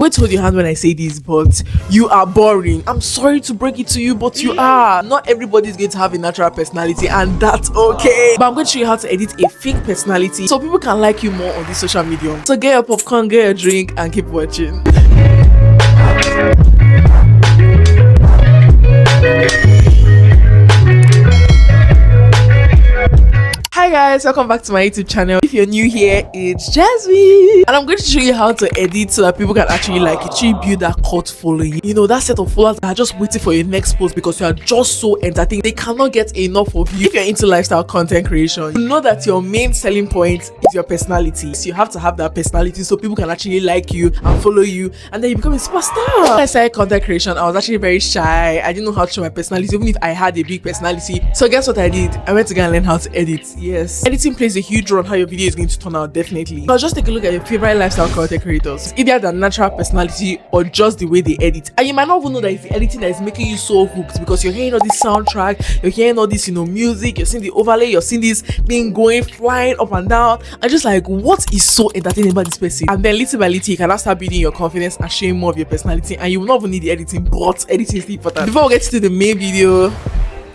Wait, hold your hand when I say this, but you are boring. I'm sorry to break it to you, but you are. Not everybody is going to have a natural personality, and that's okay. But I'm going to show you how to edit a fake personality so people can like you more on this social media. So get your popcorn, get your drink, and keep watching. Hi guys, welcome back to my YouTube channel. If you're new here, it's Jasmine, and I'm going to show you how to edit so that people can actually like it. You build that cult following, you know, that set of followers that are just waiting for your next post because you are just so entertaining. They cannot get enough of you. If you're into lifestyle content creation, you know that your main selling point is your personality, so you have to have that personality so people can actually like you and follow you, and then you become a superstar. When I started content creation, I was actually very shy. I didn't know how to show my personality, even if I had a big personality. So guess what I did? I went to go and learn how to edit. Yes, editing plays a huge role on how your video is going to turn out, definitely. But just take a look at your favorite lifestyle content creators. Either their natural personality or just the way they edit. And you might not even know that it's the editing that is making you so hooked, because you're hearing all this soundtrack, you're hearing all this, you know, music, you're seeing the overlay, you're seeing this thing going, flying up and down, and just like, what is so entertaining about this person? And then little by little, you can now start building your confidence and showing more of your personality, and you will not even need the editing, but editing is important. Before we get to the main video,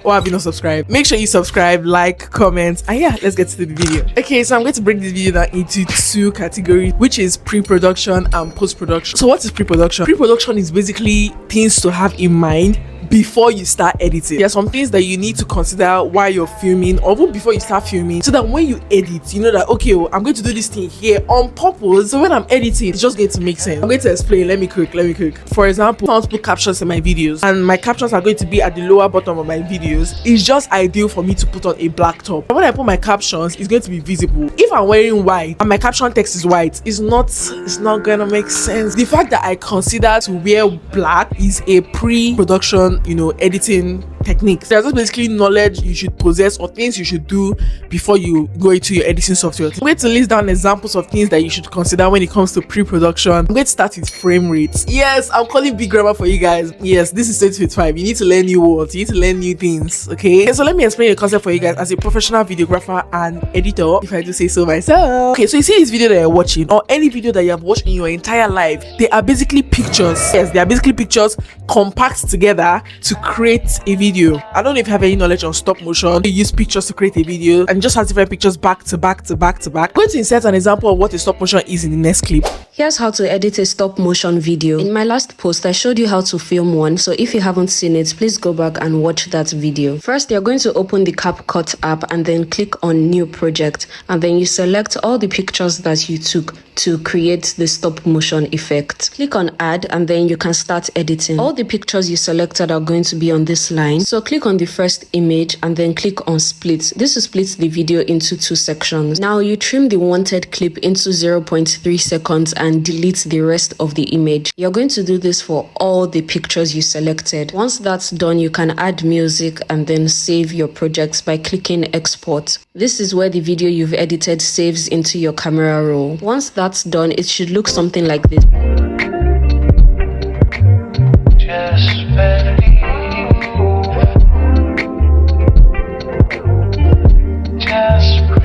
or have you not subscribed, make sure you subscribe, like, comment, and yeah, let's get to the video. Okay, so I'm going to break this video down into two categories, which is pre-production and post-production. So what is pre-production? Pre-production is basically things to have in mind before you start editing. There are some things that you need to consider while you're filming, or even before you start filming, so that when you edit, you know that, okay, well, I'm going to do this thing here on purpose, so when I'm editing, it's just going to make sense. I'm going to explain. Let me cook. For example, I want to put captions in my videos, and my captions are going to be at the lower bottom of my videos. It's just ideal for me to put on a black top. And when I put my captions, it's going to be visible. If I'm wearing white and my caption text is white, it's not gonna make sense. The fact that I consider to wear black is a pre-production, you know, editing techniques. There's just basically knowledge you should possess or things you should do before you go into your editing software. I'm going to list down examples of things that you should consider when it comes to pre-production. I'm going to start with frame rates. Yes, I'm calling big grammar for you guys. Yes, this is 2025. You need to learn new words. You need to learn new things. Okay, so let me explain the concept for you guys as a professional videographer and editor, if I do say so myself. Okay, so you see this video that you're watching, or any video that you have watched in your entire life, they are basically pictures. Yes, they are basically pictures compact together to create a video. I don't know if you have any knowledge on stop motion. You use pictures to create a video and just has different pictures back to back to back to back. I'm going to insert an example of what a stop motion is in the next clip. Here's how to edit a stop motion video. In my last post, I showed you how to film one, so if you haven't seen it, please go back and watch that video. First, you're going to open the CapCut app and then click on New Project, and then you select all the pictures that you took to create the stop motion effect. Click on Add, and then you can start editing. All the pictures you selected are going to be on this line, so click on the first image and then click on Split. This will split the video into two sections. Now you trim the wanted clip into 0.3 seconds and delete the rest of the image. You're going to do this for all the pictures you selected. Once that's done, you can add music and then save your projects by clicking Export. This is where the video you've edited saves into your camera roll. Once that's done, it should look something like this.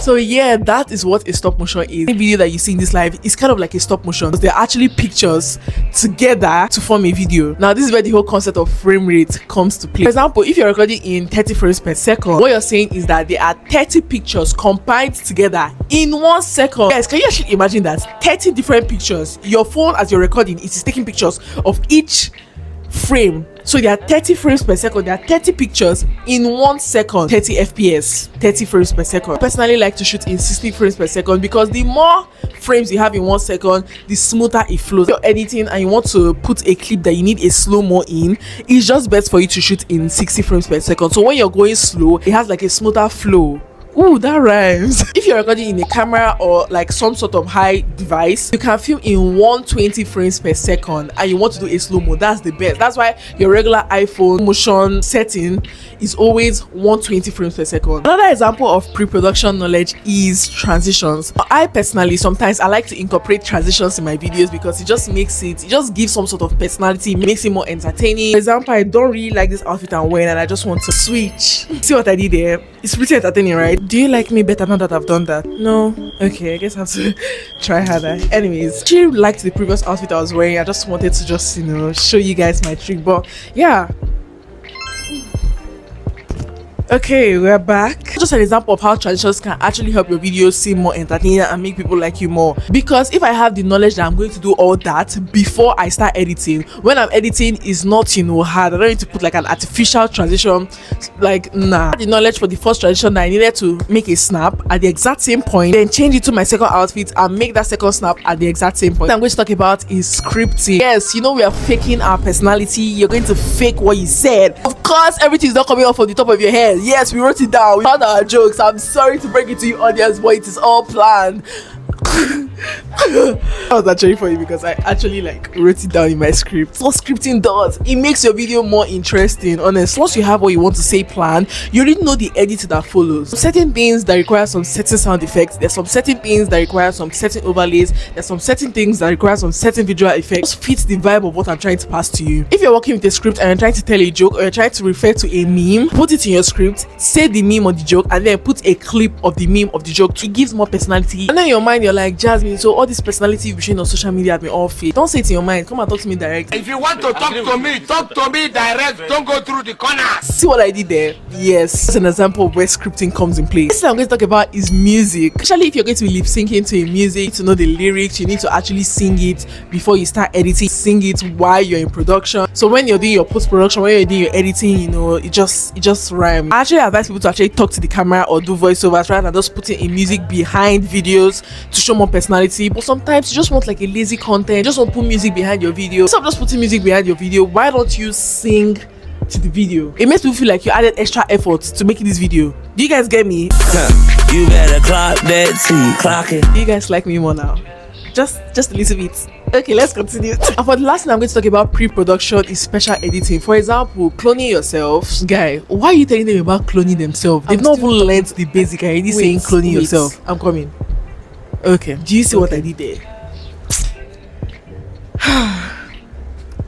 So yeah, that is what a stop motion is. The video that you see in this live is kind of like a stop motion. They're actually pictures together to form a video. Now this is where the whole concept of frame rate comes to play. For example, if you're recording in 30 frames per second, what you're saying is that there are 30 pictures combined together in 1 second. Guys, can you actually imagine that? 30 different pictures. Your phone, as you're recording, it is taking pictures of each frame. So there are 30 frames per second. There are 30 pictures in 1 second. 30 fps, 30 frames per second. I personally like to shoot in 60 frames per second because the more frames you have in 1 second, the smoother it flows. If you're editing and you want to put a clip that you need a slow-mo in, it's just best for you to shoot in 60 frames per second. So when you're going slow, it has like a smoother flow. Ooh, that rhymes. If you're recording in a camera or like some sort of high device, you can film in 120 frames per second and you want to do a slow-mo. That's the best. That's why your regular iPhone motion setting is always 120 frames per second. Another example of pre-production knowledge is transitions. I personally, sometimes I like to incorporate transitions in my videos because it just gives some sort of personality, makes it more entertaining. For example, I don't really like this outfit I'm wearing and I just want to switch. See what I did there? It's pretty entertaining, right? Do you like me better now that I've done that? No? Okay, I guess I have to try harder. Anyways, she liked the previous outfit I was wearing. I just wanted to just, show you guys my trick. But yeah. Okay, we're back. Just an example of how transitions can actually help your videos seem more entertaining and make people like you more. Because if I have the knowledge that I'm going to do all that before I start editing, when I'm editing is not hard. I don't need to put like an artificial transition. Like, nah. The knowledge for the first transition that I needed to make a snap at the exact same point, then change it to my second outfit and make that second snap at the exact same point. What I'm going to talk about is scripting. Yes, we are faking our personality. You're going to fake what you said. Of course, everything's not coming off from the top of your head. Yes, we wrote it down. We found our jokes. I'm sorry to break it to you, audience, but it is all planned. That was actually funny because I actually wrote it down in my script. What scripting does, it makes your video more interesting. Honest, once you have what you want to say planned, you already know the edit that follows. Certain things that require some certain sound effects, there's some certain things that require some certain overlays, there's some certain things that require some certain visual effects. Just fits the vibe of what I'm trying to pass to you. If you're working with a script and you're trying to tell a joke or you're trying to refer to a meme, put it in your script, say the meme or the joke, and then put a clip of the meme of the joke. It gives more personality. And then in your mind you're like, Jasmine, so all this personality you've shown on social media have been all fake. Don't say it in your mind. Come and talk to me direct. If you want to talk to me direct. Don't go through the corners. See what I did there? Yes, that's an example of where scripting comes in place. This thing I'm going to talk about is music. Especially if you're going to be lip syncing to a music, to know the lyrics, you need to actually sing it before you start editing. Sing it while you're in production. So when you're doing your post-production, when you're doing your editing, it just rhymes. I actually advise people to actually talk to the camera or do voiceovers rather than just putting a music behind videos to show more personality. But sometimes you just want like a lazy content, you just want to put music behind your video. Instead of just putting music behind your video, why don't you sing to the video? It makes people feel like you added extra effort to making this video. Do you guys get me? You better clock that T, clock it. Do you guys like me more now? Just a little bit. Okay, let's continue. And for the last thing I'm going to talk about pre-production is special editing. For example, cloning yourself. Guy, why are you telling them about cloning themselves? They've not even learned the basic. I'm already saying cloning yourself. I'm coming. Okay, do you see what I did there?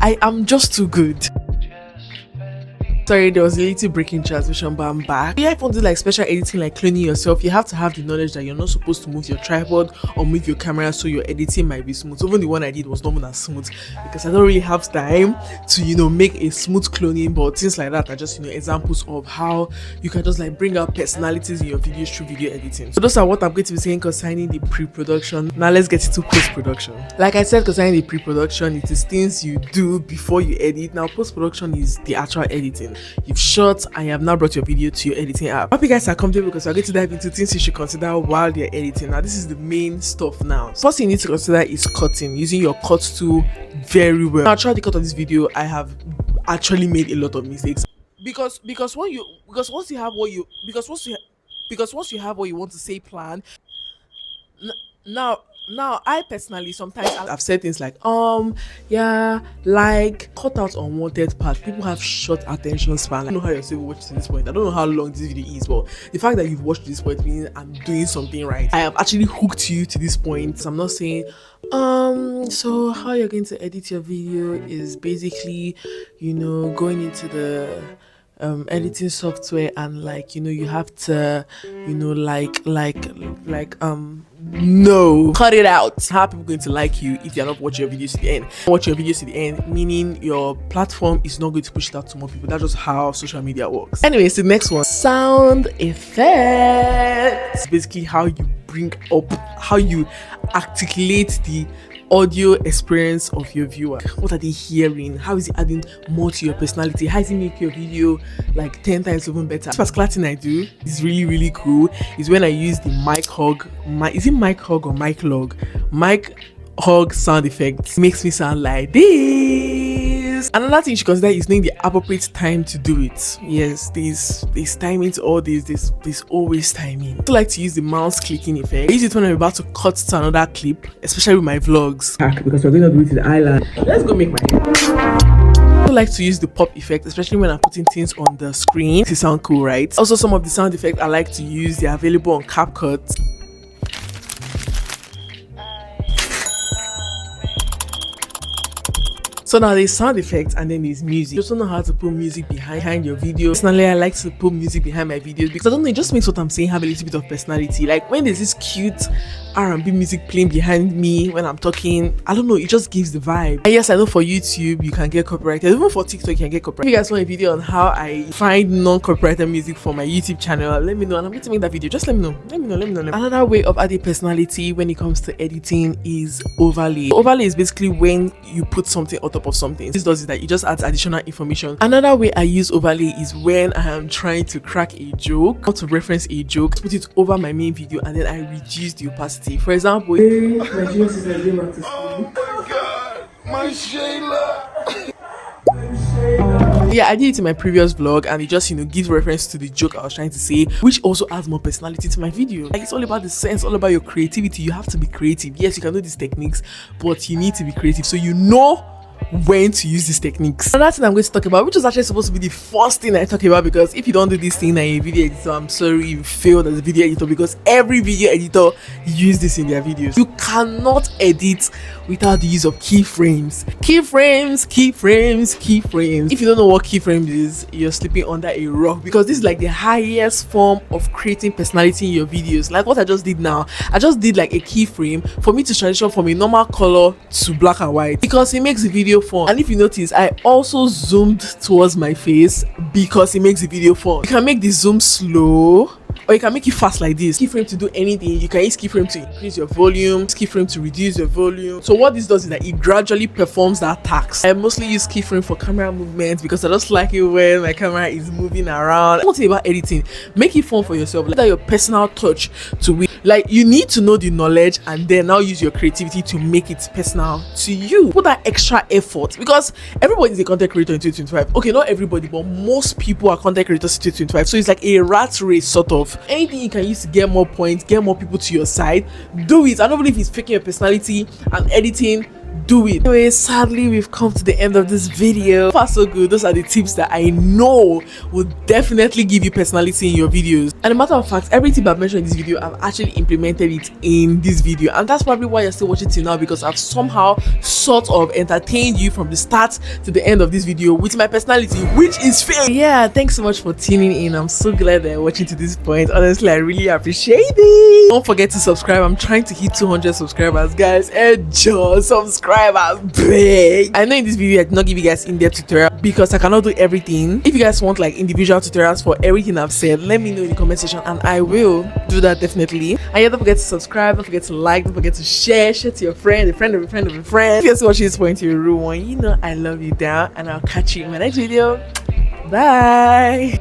I am just too good. Sorry, there was a little breaking transmission, but I'm back. Yeah, if you want to do like special editing, like cloning yourself, you have to have the knowledge that you're not supposed to move your tripod or move your camera, so your editing might be smooth. Even the one I did was not as smooth because I don't really have time to make a smooth cloning. But things like that are just examples of how you can just like bring out personalities in your videos through video editing. So those are what I'm going to be saying concerning the pre-production. Now let's get into post-production. Like I said, concerning the pre-production, it is things you do before you edit. Now post-production is the actual editing. You've shot and you have now brought your video to your editing app. I hope you guys are comfortable because we're going to dive into things you should consider while you're editing. Now this is the main stuff now. First thing you need to consider is cutting, using your cut tool very well. Now throughout the cut of this video, I have actually made a lot of mistakes because once you have what you want to say planned. Now I personally sometimes I've said things like yeah, like cut out unwanted part. People have short attention span. I don't know how you're still watching to this point. I don't know how long this video is, but the fact that you've watched to this point means I'm doing something right. I have actually hooked you to this point. So I'm not saying so how you're going to edit your video is basically going into the editing software and you have to no, cut it out. How are people going to like you if they're not watching your videos to the end? Watch your videos to the end, meaning your platform is not going to push it out to more people. That's just how social media works. Anyways, the next one, sound effects. Basically how you bring up, how you articulate the audio experience of your viewer. What are they hearing? How is it adding more to your personality? How does it make your video like 10 times even better? This particular thing I do is really cool is when I use the mic hug. Is it mic hug or mic log? Mic hug sound effects. It makes me sound like this. Another thing you should consider is knowing the appropriate time to do it. Yes, there's timing to all this. There's always timing. I like to use the mouse clicking effect. I use it when I'm about to cut to another clip, especially with my vlogs. Because we're going to do it in the island. Let's go make my hair. I like to use the pop effect, especially when I'm putting things on the screen to sound cool, right? Also, some of the sound effects I like to use, they're available on CapCut. So now there's sound effects and then there's music. You also know how to put music behind your video. Personally, I like to put music behind my videos because I don't know, it just makes what I'm saying have a little bit of personality. Like when there's this cute R&B music playing behind me when I'm talking, I don't know, it just gives the vibe. And yes, I know for YouTube you can get copyrighted, even for TikTok you can get copyrighted. If you guys want a video on how I find non-copyrighted music for my YouTube channel, let me know and I'm going to make that video. Just let me know. Another way of adding personality when it comes to editing is overlay. Overlay is basically when you put something on top of something. This does is that it just adds additional information. Another way I use overlay is when I am trying to crack a joke, how to reference a joke, put it over my main video and then I reduce the opacity. For example, My Shayla. yeah, I did it in my previous vlog and it just, gives reference to the joke I was trying to say, which also adds more personality to my video. Like, it's all about the sense, all about your creativity. You have to be creative. Yes, you can do these techniques, but you need to be creative so you know when to use these techniques. Another thing I'm going to talk about, which was actually supposed to be the first thing I talk about, because if you don't do this thing and you're a video editor, I'm sorry, you failed as a video editor, because every video editor use this in their videos. You cannot edit without the use of keyframes. Keyframes. If you don't know what keyframes is, you're sleeping under a rock, because this is like the highest form of creating personality in your videos. Like what I just did now, I just did like a keyframe for me to transition from a normal color to black and white, because it makes the video fun. And if you notice, I also zoomed towards my face because it makes the video fun. You can make the zoom slow, or you can make it fast like this. Keyframe to do anything. You can use keyframe to increase your volume, keyframe to reduce your volume. So what this does is that it gradually performs that task. I mostly use keyframe for camera movements because I just like it when my camera is moving around. One thing about editing, make it fun for yourself. Let your personal touch to it. Like, you need to know the knowledge and then now use your creativity to make it personal to you. Put that extra effort, because everybody is a content creator in 2025. Okay, not everybody, but most people are content creators in 2025. So it's like a rat race sort of. Anything you can use to get more points, get more people to your side, do it. I don't believe if it's faking your personality and editing, do it. Anyway, sadly we've come to the end of this video. So far so good. Those are the tips that I know will definitely give you personality in your videos. And a matter of fact, every tip I've mentioned in this video, I've actually implemented it in this video, and that's probably why you're still watching till now, because I've somehow sort of entertained you from the start to the end of this video with my personality, which is fair. Yeah, thanks so much for tuning in. I'm so glad that you're watching to this point. Honestly, I really appreciate it. Don't forget to subscribe. I'm trying to hit 200 subscribers, guys, and just subscribe. Big. I know in this video I did not give you guys in-depth tutorial because I cannot do everything. If you guys want like individual tutorials for everything I've said, let me know in the comment section and I will do that definitely. And yeah, don't forget to subscribe, don't forget to like, don't forget to share to your friend, a friend of a friend of a friend. If you're still watching this point to your room one, I love you down, and I'll catch you in my next video. Bye.